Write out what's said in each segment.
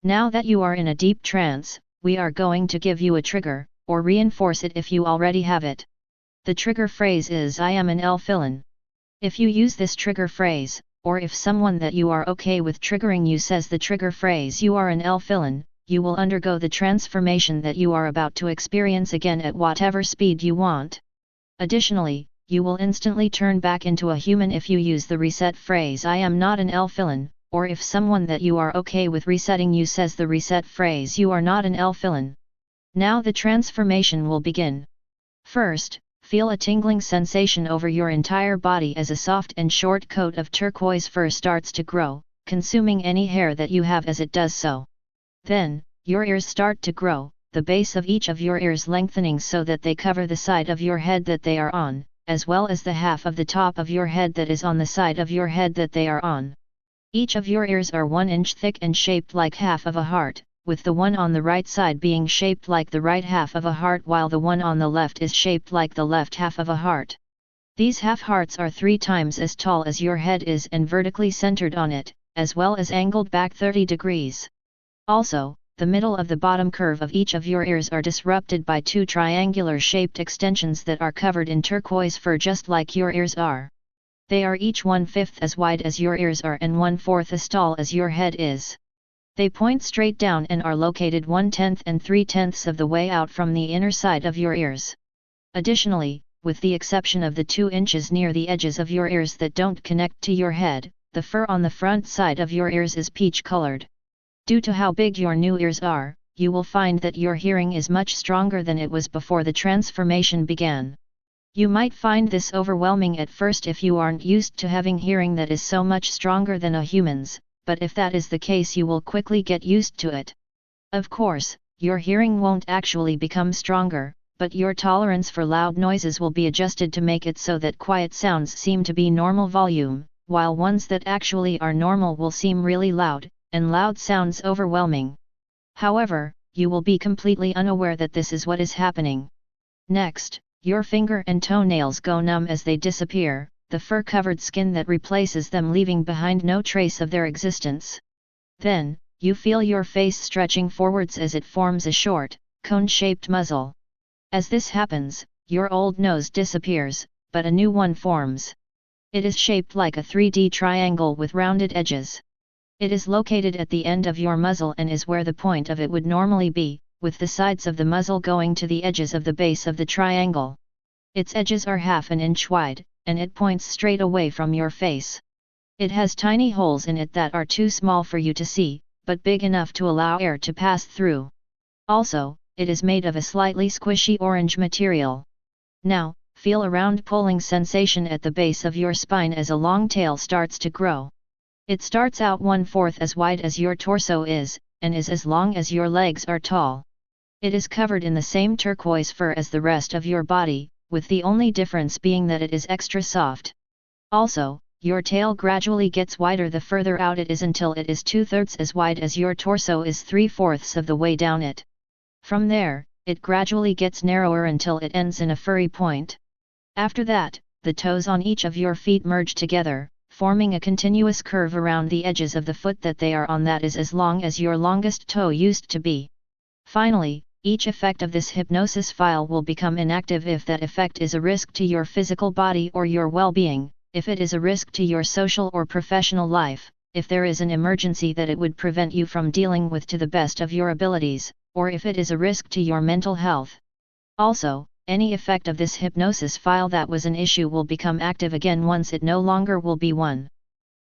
Now that you are in a deep trance, we are going to give you a trigger, or reinforce it if you already have it. The trigger phrase is "I am an Elfilin." If you use this trigger phrase, or if someone that you are okay with triggering you says the trigger phrase "you are an Elfilin," you will undergo the transformation that you are about to experience again at whatever speed you want. Additionally, you will instantly turn back into a human if you use the reset phrase "I am not an Elfilin," or if someone that you are okay with resetting you says the reset phrase "you are not an Elfilin." Now the transformation will begin. First, feel a tingling sensation over your entire body as a soft and short coat of turquoise fur starts to grow, consuming any hair that you have as it does so. Then, your ears start to grow, the base of each of your ears lengthening so that they cover the side of your head that they are on, as well as the half of the top of your head that is on the side of your head that they are on. Each of your ears are 1 inch thick and shaped like half of a heart, with the one on the right side being shaped like the right half of a heart while the one on the left is shaped like the left half of a heart. These half hearts are 3 times as tall as your head is and vertically centered on it, as well as angled back 30 degrees. Also, the middle of the bottom curve of each of your ears are disrupted by 2 triangular-shaped extensions that are covered in turquoise fur just like your ears are. They are each 1/5 as wide as your ears are and 1/4 as tall as your head is. They point straight down and are located 1/10 and 3/10 of the way out from the inner side of your ears. Additionally, with the exception of the 2 inches near the edges of your ears that don't connect to your head, the fur on the front side of your ears is peach-colored. Due to how big your new ears are, you will find that your hearing is much stronger than it was before the transformation began. You might find this overwhelming at first if you aren't used to having hearing that is so much stronger than a human's, but if that is the case you will quickly get used to it. Of course, your hearing won't actually become stronger, but your tolerance for loud noises will be adjusted to make it so that quiet sounds seem to be normal volume, while ones that actually are normal will seem really loud, and loud sounds overwhelming. However, you will be completely unaware that this is what is happening. Next, your finger and toenails go numb as they disappear, the fur-covered skin that replaces them leaving behind no trace of their existence. Then, you feel your face stretching forwards as it forms a short, cone-shaped muzzle. As this happens, your old nose disappears, but a new one forms. It is shaped like a 3D triangle with rounded edges. It is located at the end of your muzzle and is where the point of it would normally be, with the sides of the muzzle going to the edges of the base of the triangle. Its edges are 1/2 inch wide, and it points straight away from your face. It has tiny holes in it that are too small for you to see, but big enough to allow air to pass through. Also, it is made of a slightly squishy orange material. Now, feel a round pulling sensation at the base of your spine as a long tail starts to grow. It starts out 1/4 as wide as your torso is, and is as long as your legs are tall. It is covered in the same turquoise fur as the rest of your body, with the only difference being that it is extra soft. Also, your tail gradually gets wider the further out it is until it is 2/3 as wide as your torso is 3/4 of the way down it. From there, it gradually gets narrower until it ends in a furry point. After that, the toes on each of your feet merge together, forming a continuous curve around the edges of the foot that they are on that is as long as your longest toe used to be. Finally, each effect of this hypnosis file will become inactive if that effect is a risk to your physical body or your well-being, if it is a risk to your social or professional life, if there is an emergency that it would prevent you from dealing with to the best of your abilities, or if it is a risk to your mental health. Also, any effect of this hypnosis file that was an issue will become active again once it no longer will be one.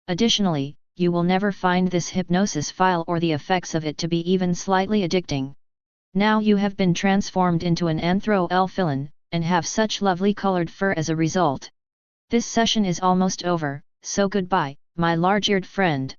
Additionally, you will never find this hypnosis file or the effects of it to be even slightly addicting. Now you have been transformed into an Anthro Elfilin, and have such lovely colored fur as a result. This session is almost over, so goodbye, my large-eared friend.